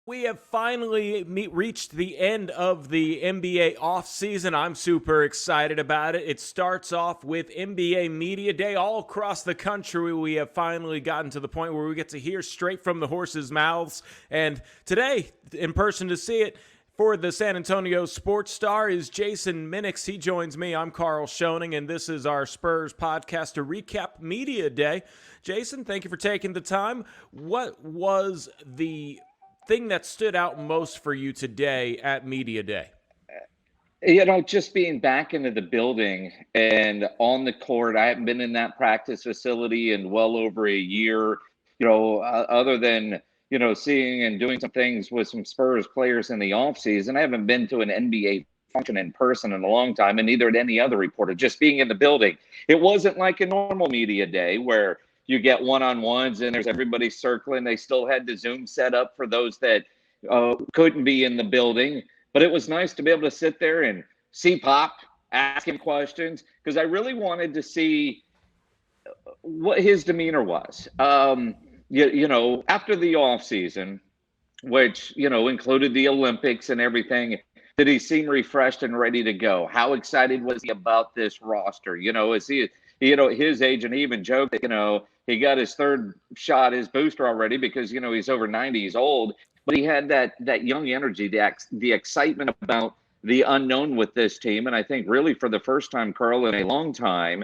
We have finally reached the end of the NBA offseason. I'm super excited about it. It starts off with NBA Media Day all across the country. We have finally gotten to the point where we get to hear straight from the horses' mouths. And today, in person to see it, for the San Antonio Sports Star is Jason Minnix. He joins me. I'm Karl Schoening, and this is our Spurs podcast to recap Media Day. Jason, thank you for taking the time. What was the thing that stood out most for you today at Media Day? Just being back into the building and on the court. I haven't been in that practice facility in well over a year, other than, seeing and doing some things with some Spurs players in the offseason. I haven't been to an NBA function in person in a long time, and neither had any other reporter. Just being in the building. It wasn't like a normal media day where you get one-on-ones and there's everybody circling. They still had the Zoom set up for those that couldn't be in the building. But it was nice to be able to sit there and see Pop, ask him questions, because I really wanted to see what his demeanor was. After the offseason, which, included the Olympics and everything, did he seem refreshed and ready to go? How excited was he about this roster? Is he, his agent even joked that, he got his third shot, his booster already because, he's over 90, he's old. But he had that young energy, the excitement about the unknown with this team. And I think really for the first time, Karl, in a long time,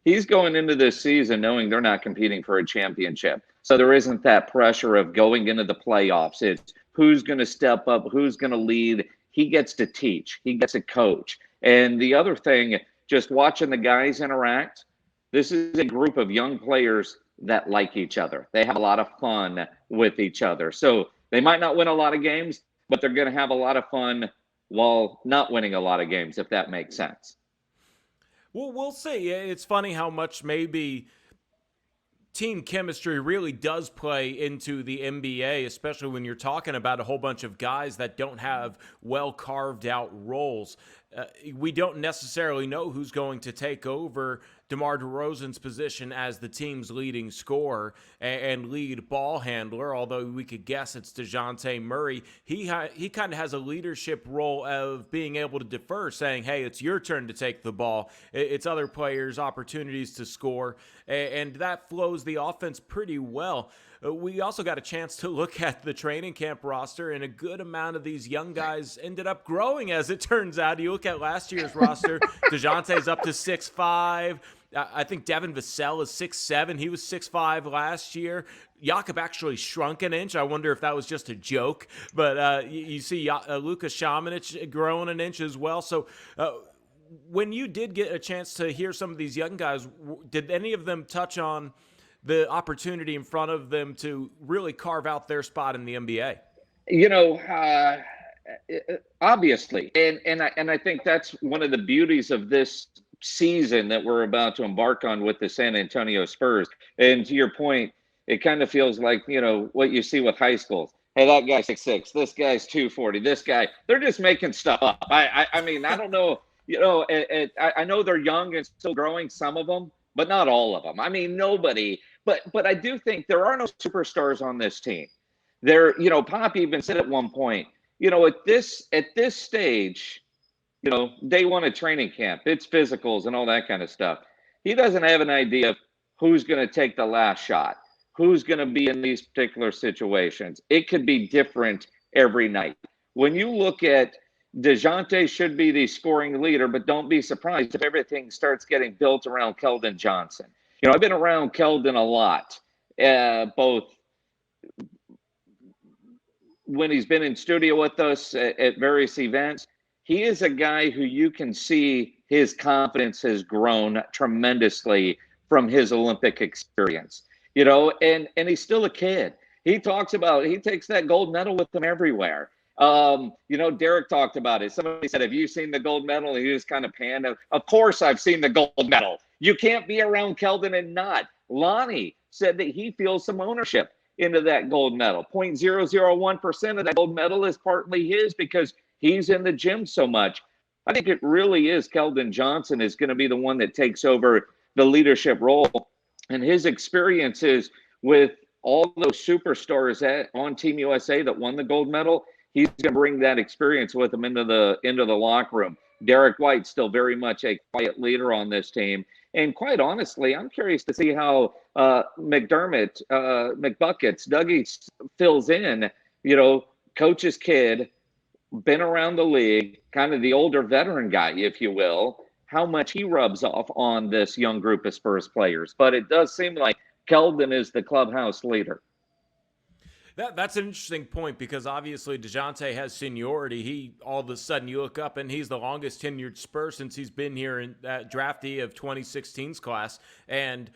he's going into this season knowing they're not competing for a championship. So there isn't that pressure of going into the playoffs. It's who's going to step up, who's going to lead. He gets to teach. He gets to coach. And the other thing, just watching the guys interact, this is a group of young players that like each other. They have a lot of fun with each other. So they might not win a lot of games, but they're going to have a lot of fun while not winning a lot of games, if that makes sense. Well, we'll see. It's funny how much maybe team chemistry really does play into the NBA, especially when you're talking about a whole bunch of guys that don't have well carved out roles. We don't necessarily know who's going to take over DeMar DeRozan's position as the team's leading scorer and lead ball handler, although we could guess it's DeJounte Murray. He kind of has a leadership role of being able to defer, saying, hey, it's your turn to take the ball. It's other players' opportunities to score, and that flows the offense pretty well. We also got a chance to look at the training camp roster, and a good amount of these young guys ended up growing, as it turns out. You look at last year's roster, DeJounte's up to 6'5". I think Devin Vassell is 6'7". He was 6'5" last year. Jakob actually shrunk an inch. I wonder if that was just a joke. But you see Luka Šamanić growing an inch as well. So when you did get a chance to hear some of these young guys, did any of them touch on the opportunity in front of them to really carve out their spot in the NBA? Obviously, and I think that's one of the beauties of this season that we're about to embark on with the San Antonio Spurs. And to your point, it kind of feels like, what you see with high schools. Hey, that guy's 6'6", this guy's 240, this guy, they're just making stuff up. I mean, I don't know, I know they're young and still growing, some of them, but not all of them. I mean, nobody, but I do think there are no superstars on this team. Pop even said at one point, at this stage, day one of training camp, it's physicals and all that kind of stuff. He doesn't have an idea of who's going to take the last shot, who's going to be in these particular situations. It could be different every night. When you look at DeJounte should be the scoring leader, but don't be surprised if everything starts getting built around Keldon Johnson. I've been around Keldon a lot, both when he's been in studio with us at various events. He is a guy who you can see his confidence has grown tremendously from his Olympic experience, and he's still a kid. He takes that gold medal with him everywhere. Derek talked about it. Somebody said, have you seen the gold medal? And he just kind of panned. Of course I've seen the gold medal. You can't be around Keldon and not. Lonnie said that he feels some ownership into that gold medal. 0.001% of that gold medal is partly his because he's in the gym so much. I think it really is Keldon Johnson is going to be the one that takes over the leadership role. And his experiences with all those superstars on Team USA that won the gold medal, he's going to bring that experience with him into the locker room. Derek White's still very much a quiet leader on this team. And quite honestly, I'm curious to see how McDermott, McBuckets, Dougie fills in, coach's kid, been around the league, kind of the older veteran guy, if you will, how much he rubs off on this young group of Spurs players. But it does seem like Keldon is the clubhouse leader. That's an interesting point because obviously DeJounte has seniority. He all of a sudden you look up and he's the longest tenured Spurs since he's been here in that draftee of 2016's class. And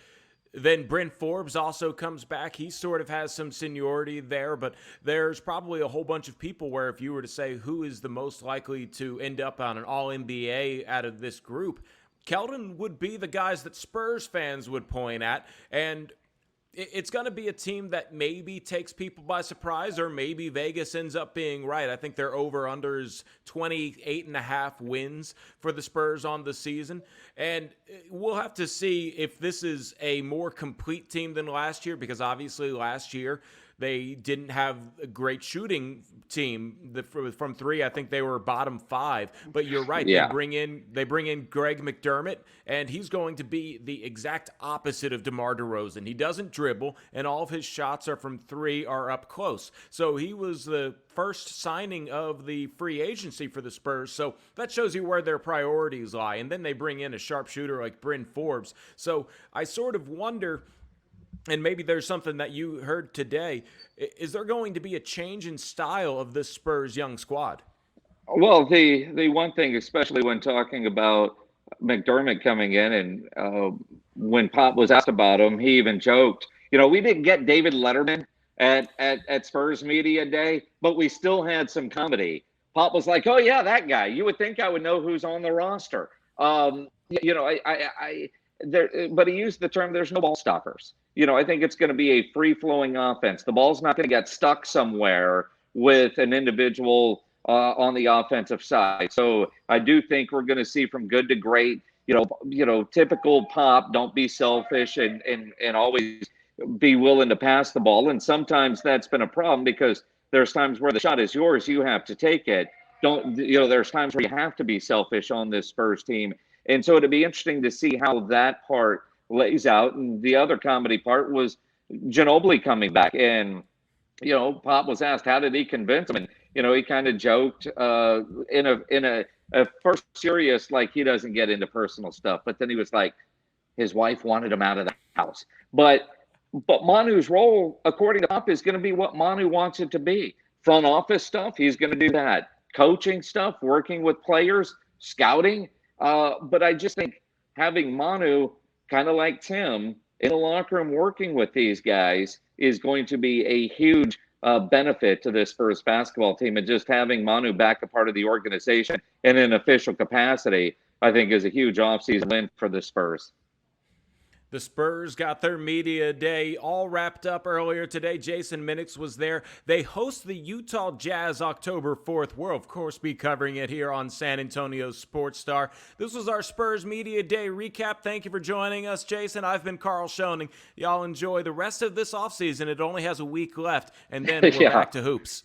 then Bryn Forbes also comes back. He sort of has some seniority there, but there's probably a whole bunch of people where if you were to say who is the most likely to end up on an All-NBA out of this group, Keldon would be the guys that Spurs fans would point at. And it's going to be a team that maybe takes people by surprise, or maybe Vegas ends up being right. I think their over-under is 28.5 wins for the Spurs on the season. And we'll have to see if this is a more complete team than last year, because obviously last year they didn't have a great shooting team from three. I think they were bottom 5. But you're right. Yeah. They bring in Greg McDermott, and he's going to be the exact opposite of DeMar DeRozan. He doesn't dribble, and all of his shots are from 3 or up close. So he was the first signing of the free agency for the Spurs. So that shows you where their priorities lie. And then they bring in a sharpshooter like Bryn Forbes. So I sort of wonder, and maybe there's something that you heard today, is there going to be a change in style of this Spurs young squad? Well, the one thing, especially when talking about McDermott coming in, and when Pop was asked about him, he even joked, we didn't get David Letterman at Spurs Media Day, but we still had some comedy. Pop was like, oh, yeah, that guy. You would think I would know who's on the roster. But he used the term, there's no ball stoppers. I think it's going to be a free-flowing offense. The ball's not going to get stuck somewhere with an individual on the offensive side. So I do think we're going to see from good to great, typical Pop, don't be selfish and always be willing to pass the ball. And sometimes that's been a problem because there's times where the shot is yours, you have to take it. There's times where you have to be selfish on this Spurs team. And so it'd be interesting to see how that part lays out. And the other comedy part was Ginobili coming back. And, Pop was asked, how did he convince him? And, he kind of joked in a first serious, like he doesn't get into personal stuff. But then he was like, his wife wanted him out of the house. But Manu's role, according to Pop, is going to be what Manu wants it to be. Front office stuff, he's going to do that. Coaching stuff, working with players, scouting. But I just think having Manu, kind of like Tim, in the locker room working with these guys is going to be a huge benefit to this Spurs basketball team. And just having Manu back a part of the organization in an official capacity, I think is a huge offseason win for the Spurs. The Spurs got their media day all wrapped up earlier today. Jason Minnix was there. They host the Utah Jazz October 4th. We'll, of course, be covering it here on San Antonio Sports Star. This was our Spurs Media Day recap. Thank you for joining us, Jason. I've been Karl Schoening. Y'all enjoy the rest of this offseason. It only has a week left, and then we're back to hoops.